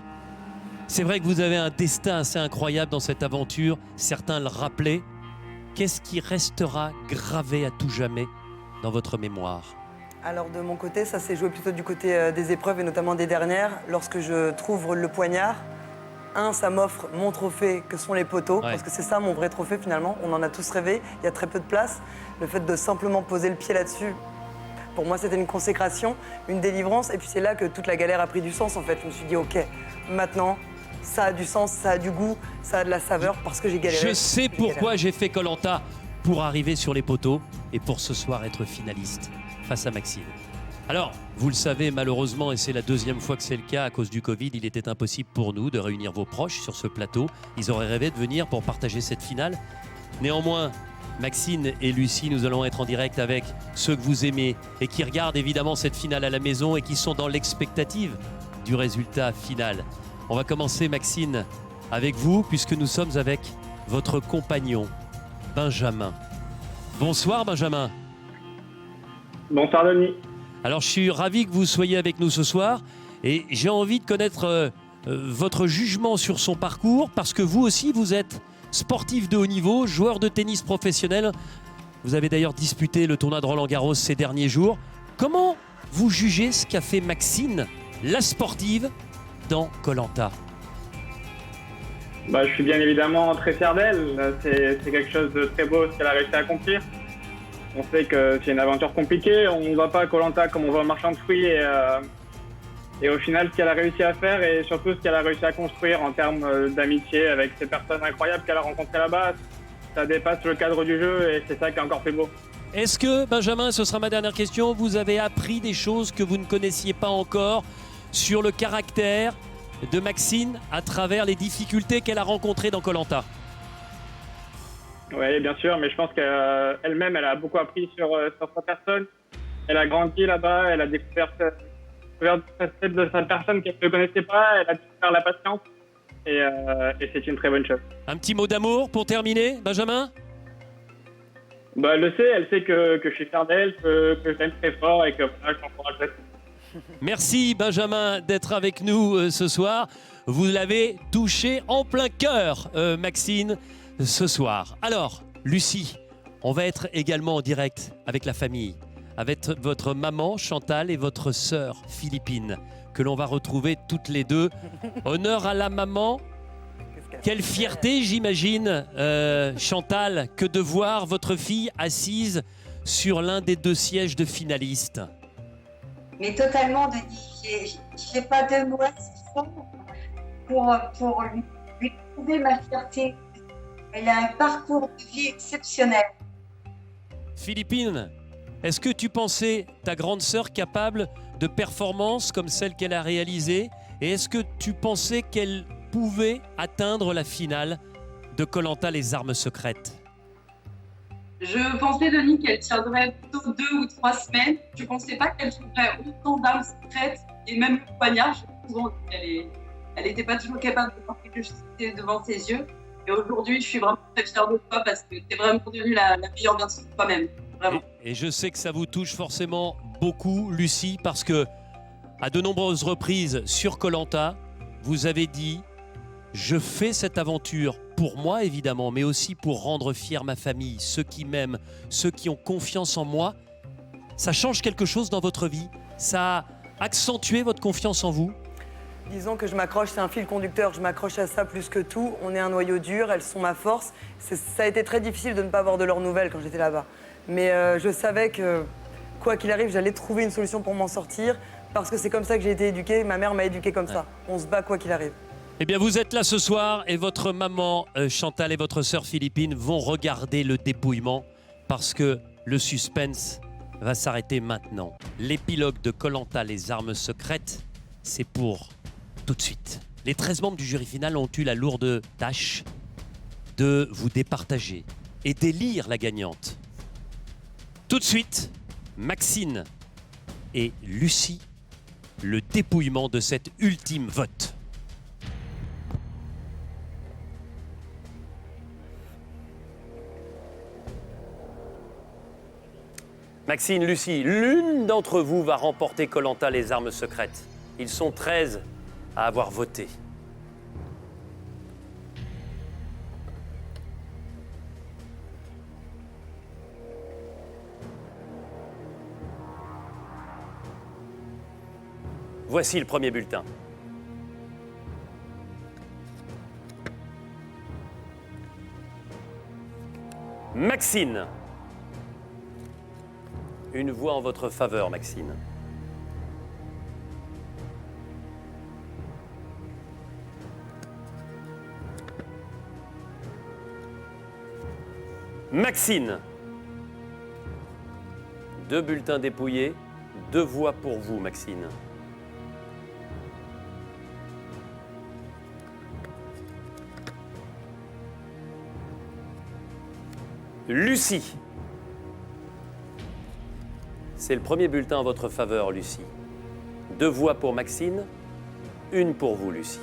C'est vrai que vous avez un destin assez incroyable dans cette aventure. Certains le rappelaient. Qu'est-ce qui restera gravé à tout jamais dans votre mémoire? Alors de mon côté, ça s'est joué plutôt du côté des épreuves et notamment des dernières. Lorsque je trouve le poignard, ça m'offre mon trophée que sont les poteaux, parce que c'est ça mon vrai trophée finalement. On en a tous rêvé, il y a très peu de place. Le fait de simplement poser le pied là-dessus, pour moi c'était une consécration, une délivrance. Et puis c'est là que toute la galère a pris du sens en fait. Je me suis dit ok, maintenant ça a du sens, ça a du goût, ça a de la saveur parce que j'ai galéré. Je sais pourquoi j'ai fait Koh-Lanta, pour arriver sur les poteaux et pour ce soir être finaliste face à Maxime. Alors, vous le savez malheureusement, et c'est la deuxième fois que c'est le cas à cause du Covid, il était impossible pour nous de réunir vos proches sur ce plateau. Ils auraient rêvé de venir pour partager cette finale. Néanmoins, Maxine et Lucie, nous allons être en direct avec ceux que vous aimez et qui regardent évidemment cette finale à la maison et qui sont dans l'expectative du résultat final. On va commencer, Maxine, avec vous, puisque nous sommes avec votre compagnon, Benjamin. Bonsoir, Benjamin. Bonsoir, Denis. Alors, je suis ravi que vous soyez avec nous ce soir et j'ai envie de connaître votre jugement sur son parcours parce que vous aussi, vous êtes sportif de haut niveau, joueur de tennis professionnel. Vous avez d'ailleurs disputé le tournoi de Roland-Garros ces derniers jours. Comment vous jugez ce qu'a fait Maxine, la sportive, dans Koh-Lanta? Je suis bien évidemment très fier d'elle. C'est quelque chose de très beau ce qu'elle a réussi à accomplir. On sait que c'est une aventure compliquée. On ne va pas à Koh-Lanta comme on va au marchand de fruits. Et au final, ce qu'elle a réussi à faire et surtout ce qu'elle a réussi à construire en termes d'amitié avec ces personnes incroyables qu'elle a rencontrées là-bas, ça dépasse le cadre du jeu et c'est ça qui est encore plus beau. Est-ce que, Benjamin, ce sera ma dernière question, vous avez appris des choses que vous ne connaissiez pas encore sur le caractère de Maxine à travers les difficultés qu'elle a rencontrées dans Koh-Lanta? Oui, bien sûr, mais je pense qu'elle-même, elle a beaucoup appris sur sa personne. Elle a grandi là-bas, elle a découvert de sa personne qu'elle ne connaissait pas, elle a découvert la patience et c'est une très bonne chose. Un petit mot d'amour pour terminer, Benjamin? Elle le sait, elle sait que je suis fier d'elle, que je l'aime très fort et que voilà, je l'encourage. Merci Benjamin d'être avec nous ce soir. Vous l'avez touché en plein cœur, Maxine, ce soir. Alors, Lucie, on va être également en direct avec la famille, avec votre maman Chantal et votre sœur Philippine, que l'on va retrouver toutes les deux. Honneur à la maman. Quelle fierté, j'imagine, Chantal, que de voir votre fille assise sur l'un des deux sièges de finalistes. Mais totalement, Denis. J'ai pas de mots pour lui prouver ma fierté. Elle a un parcours de vie exceptionnel. Philippine, est-ce que tu pensais ta grande sœur capable de performances comme celle qu'elle a réalisée? Et est-ce que tu pensais qu'elle pouvait atteindre la finale de Koh-Lanta les armes secrètes? Je pensais, Denis, qu'elle tiendrait plutôt 2 ou 3 semaines. Je ne pensais pas qu'elle trouverait autant d'armes secrètes et même le poignard. Elle n'était pas toujours capable de porter quelque chose devant ses yeux. Et aujourd'hui, je suis vraiment très fière de toi parce que tu es vraiment devenue la meilleure version de toi-même. Vraiment. Et je sais que ça vous touche forcément beaucoup, Lucie, parce que à de nombreuses reprises sur Koh-Lanta, vous avez dit « Je fais cette aventure pour moi, évidemment, mais aussi pour rendre fière ma famille, ceux qui m'aiment, ceux qui ont confiance en moi. » Ça change quelque chose dans votre vie? Ça a accentué votre confiance en vous? Disons que je m'accroche, c'est un fil conducteur, je m'accroche à ça plus que tout. On est un noyau dur, elles sont ma force. Ça a été très difficile de ne pas avoir de leurs nouvelles quand j'étais là-bas. Mais je savais que, quoi qu'il arrive, j'allais trouver une solution pour m'en sortir, parce que c'est comme ça que j'ai été éduquée, ma mère m'a éduquée comme ça. On se bat quoi qu'il arrive. Eh bien, vous êtes là ce soir et votre maman Chantal et votre sœur Philippine vont regarder le dépouillement parce que le suspense va s'arrêter maintenant. L'épilogue de Koh-Lanta, les armes secrètes, c'est pour tout de suite. Les 13 membres du jury final ont eu la lourde tâche de vous départager et d'élire la gagnante. Tout de suite, Maxine et Lucie, le dépouillement de cet ultime vote. Maxine, Lucie, l'une d'entre vous va remporter Koh-Lanta les armes secrètes. Ils sont 13 à avoir voté. Voici le premier bulletin. Maxine. Une voix en votre faveur, Maxine. Maxine. 2 bulletins dépouillés, 2 voix pour vous, Maxine. Lucie. C'est le premier bulletin en votre faveur, Lucie. 2 voix pour Maxine, 1 pour vous, Lucie.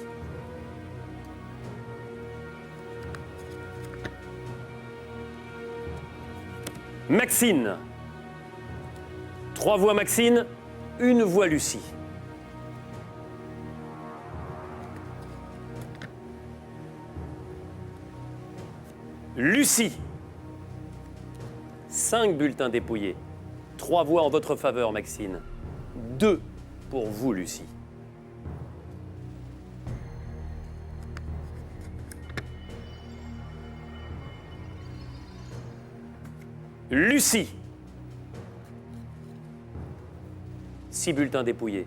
Maxine. 3 voix Maxine, 1 voix Lucie. Lucie. 5 bulletins dépouillés. 3 voix en votre faveur, Maxine. 2 pour vous, Lucie. Lucie. 6 bulletins dépouillés.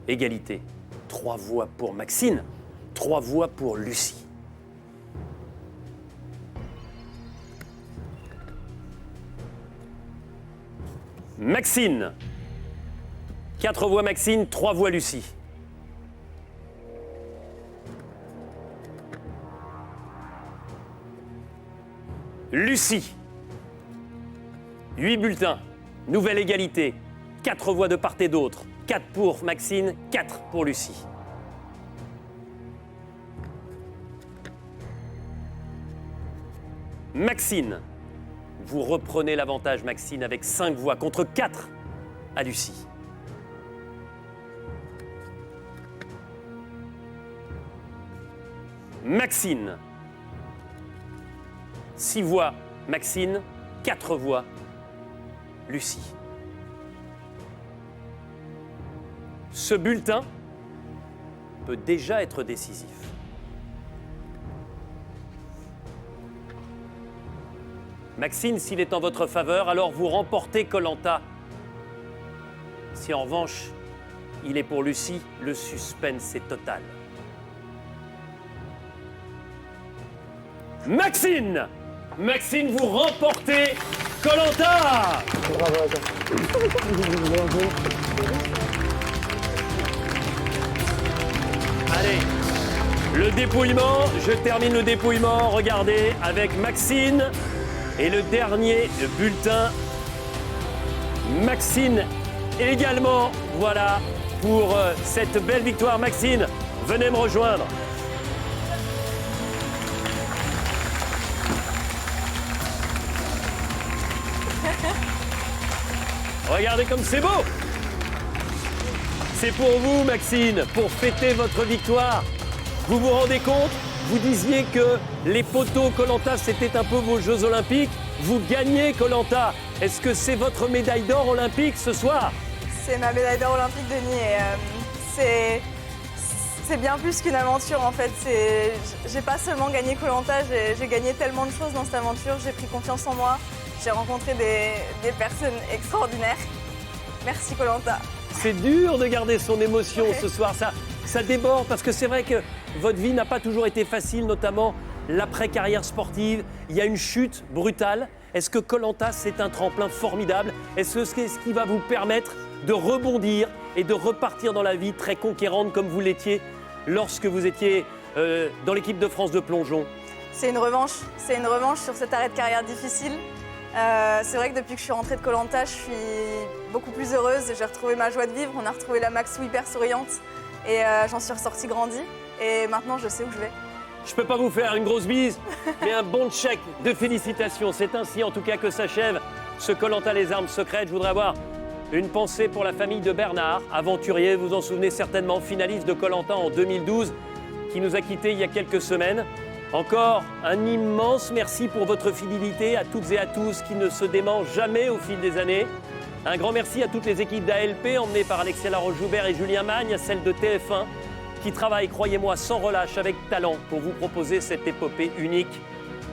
Égalité. 3 voix pour Maxine, 3 voix pour Lucie. Maxine. 4 voix Maxine, 3 voix Lucie. Lucie. 8 bulletins. Nouvelle égalité. 4 voix de part et d'autre. 4 pour Maxine, 4 pour Lucie. Maxine. Vous reprenez l'avantage, Maxine, avec 5 voix contre 4 à Lucie. Maxine. 6 voix Maxine, 4 voix Lucie. Ce bulletin peut déjà être décisif. Maxine, s'il est en votre faveur, alors vous remportez Koh-Lanta. Si en revanche, il est pour Lucie, le suspense est total. Maxine! Maxine, vous remportez Koh-Lanta! Allez, le dépouillement, je termine le dépouillement, regardez, avec Maxine. Et le dernier bulletin, Maxine également, voilà, pour cette belle victoire. Maxine, venez me rejoindre. Regardez comme c'est beau. C'est pour vous, Maxine, pour fêter votre victoire. Vous vous rendez compte ? Vous disiez que les poteaux Koh-Lanta, c'était un peu vos Jeux Olympiques. Vous gagnez Koh-Lanta. Est-ce que c'est votre médaille d'or olympique ce soir? C'est ma médaille d'or olympique, Denis. Et c'est bien plus qu'une aventure, en fait. J'ai pas seulement gagné Koh-Lanta, j'ai gagné tellement de choses dans cette aventure. J'ai pris confiance en moi. J'ai rencontré des personnes extraordinaires. Merci Koh-Lanta. C'est dur de garder son émotion ce soir. Ça déborde parce que c'est vrai que votre vie n'a pas toujours été facile, notamment l'après-carrière sportive. Il y a une chute brutale. Est-ce que Koh-Lanta, c'est un tremplin formidable? Est-ce que c'est ce qui va vous permettre de rebondir et de repartir dans la vie très conquérante comme vous l'étiez lorsque vous étiez dans l'équipe de France de plongeon? C'est une revanche sur cet arrêt de carrière difficile. C'est vrai que depuis que je suis rentrée de Koh-Lanta, je suis beaucoup plus heureuse. J'ai retrouvé ma joie de vivre, on a retrouvé la Maxou hyper souriante et j'en suis ressortie grandie. Et maintenant, je sais où je vais. Je peux pas vous faire une grosse bise, mais un bon check de félicitations. C'est ainsi en tout cas que s'achève ce Koh-Lanta les armes secrètes. Je voudrais avoir une pensée pour la famille de Bernard, aventurier, vous en souvenez certainement, finaliste de Koh-Lanta en 2012, qui nous a quittés il y a quelques semaines. Encore un immense merci pour votre fidélité à toutes et à tous qui ne se dément jamais au fil des années. Un grand merci à toutes les équipes d'ALP, emmenées par Alexia Laroche-Joubert et Julien Magne, à celles de TF1, qui travaillent, croyez-moi, sans relâche, avec talent, pour vous proposer cette épopée unique.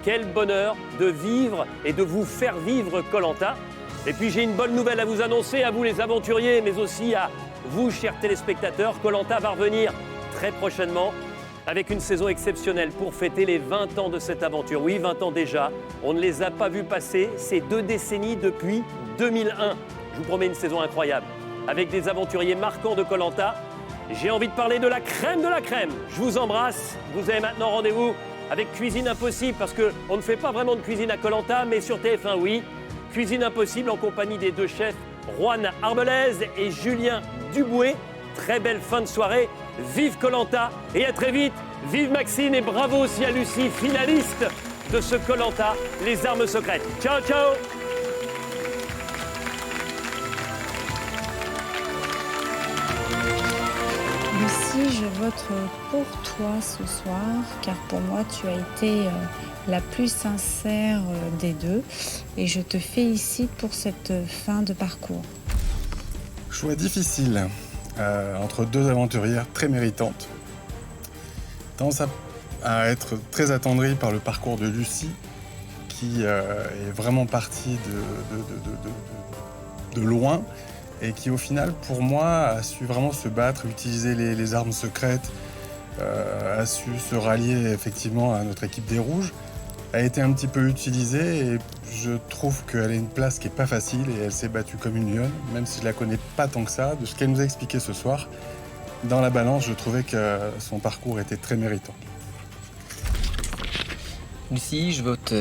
Quel bonheur de vivre et de vous faire vivre Koh-Lanta. Et puis j'ai une bonne nouvelle à vous annoncer, à vous les aventuriers, mais aussi à vous, chers téléspectateurs. Koh-Lanta va revenir très prochainement avec une saison exceptionnelle pour fêter les 20 ans de cette aventure. Oui, 20 ans déjà. On ne les a pas vus passer ces 2 décennies depuis 2001. Je vous promets une saison incroyable. Avec des aventuriers marquants de Koh-Lanta. J'ai envie de parler de la crème de la crème. Je vous embrasse. Vous avez maintenant rendez-vous avec Cuisine Impossible, parce qu'on ne fait pas vraiment de cuisine à Koh-Lanta, mais sur TF1, oui. Cuisine Impossible en compagnie des 2 chefs, Juan Arbelaise et Julien Duboué. Très belle fin de soirée. Vive Koh-Lanta et à très vite. Vive Maxine et bravo aussi à Lucie, finaliste de ce Koh-Lanta, les armes secrètes. Ciao, ciao. Lucie, je vote pour toi ce soir, car pour moi, tu as été la plus sincère des 2 et je te félicite pour cette fin de parcours. Choix difficile entre 2 aventurières très méritantes. Tendance à être très attendrie par le parcours de Lucie, qui est vraiment partie de loin et qui au final, pour moi, a su vraiment se battre, utiliser les armes secrètes, a su se rallier effectivement à notre équipe des Rouges, a été un petit peu utilisée et je trouve qu'elle a une place qui n'est pas facile et elle s'est battue comme une lionne, même si je la connais pas tant que ça. De ce qu'elle nous a expliqué ce soir, dans la balance, je trouvais que son parcours était très méritant. Lucie, je vote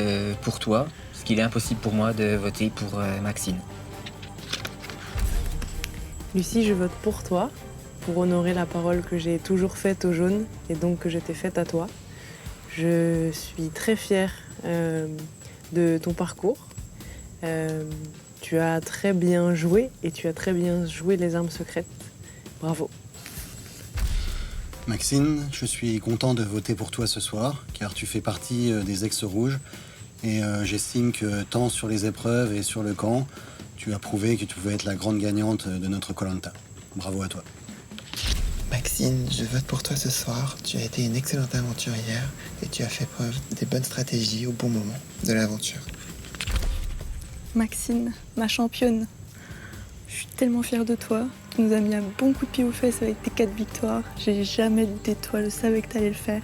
pour toi, parce qu'il est impossible pour moi de voter pour Maxine. Lucie, je vote pour toi, pour honorer la parole que j'ai toujours faite aux jaunes et donc que je t'ai faite à toi. Je suis très fière de ton parcours. Tu as très bien joué et tu as très bien joué les armes secrètes. Bravo. Maxine, je suis content de voter pour toi ce soir, car tu fais partie des ex-rouges. Et j'estime que tant sur les épreuves et sur le camp, tu as prouvé que tu pouvais être la grande gagnante de notre Koh-Lanta. Bravo à toi. Maxine, je vote pour toi ce soir. Tu as été une excellente aventurière et tu as fait preuve des bonnes stratégies au bon moment de l'aventure. Maxine, ma championne, je suis tellement fière de toi. Tu nous as mis un bon coup de pied aux fesses avec tes 4 victoires. J'ai jamais douté de toi, je savais que tu allais le faire.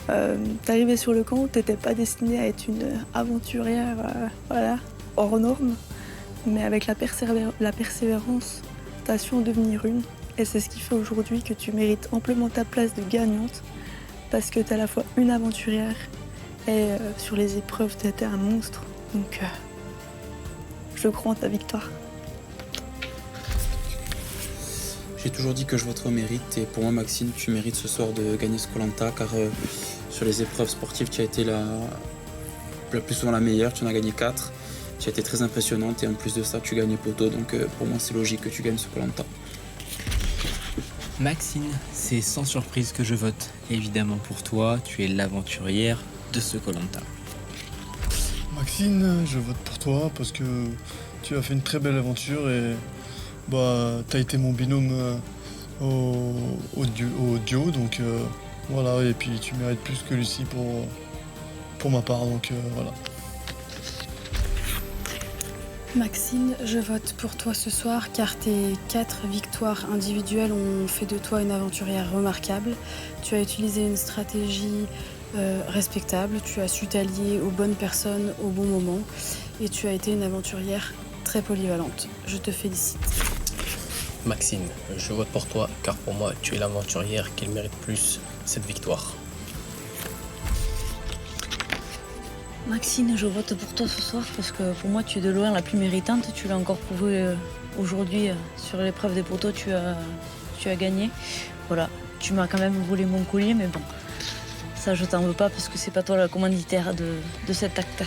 T'es arrivée sur le camp, t'étais pas destinée à être une aventurière hors norme. Mais avec la persévérance, t'as su en devenir une. Et c'est ce qui fait aujourd'hui que tu mérites amplement ta place de gagnante. Parce que t'es à la fois une aventurière et sur les épreuves, t'étais un monstre. Donc, je crois en ta victoire. J'ai toujours dit que je voterais au mérite et pour moi Maxine, tu mérites ce soir de gagner ce Koh-Lanta car sur les épreuves sportives, tu as été la plus souvent la meilleure, tu en as gagné 4. Tu as été très impressionnante et en plus de ça, tu gagnes poteau. Donc pour moi, c'est logique que tu gagnes ce Koh-Lanta. Maxine, c'est sans surprise que je vote. Évidemment pour toi, tu es l'aventurière de ce Koh-Lanta. Maxine, je vote pour toi parce que tu as fait une très belle aventure et tu as été mon binôme au duo. Donc voilà, et puis tu mérites plus que Lucie pour ma part. Donc voilà. Maxine, je vote pour toi ce soir car tes 4 victoires individuelles ont fait de toi une aventurière remarquable. Tu as utilisé une stratégie respectable, tu as su t'allier aux bonnes personnes au bon moment et tu as été une aventurière très polyvalente. Je te félicite. Maxine, je vote pour toi car pour moi tu es l'aventurière qui mérite plus cette victoire. Maxine, je vote pour toi ce soir parce que pour moi tu es de loin la plus méritante. Tu l'as encore prouvé aujourd'hui sur l'épreuve des poteaux, tu as gagné. Voilà, tu m'as quand même volé mon collier, mais bon, ça je t'en veux pas parce que c'est pas toi la commanditaire de cet acte.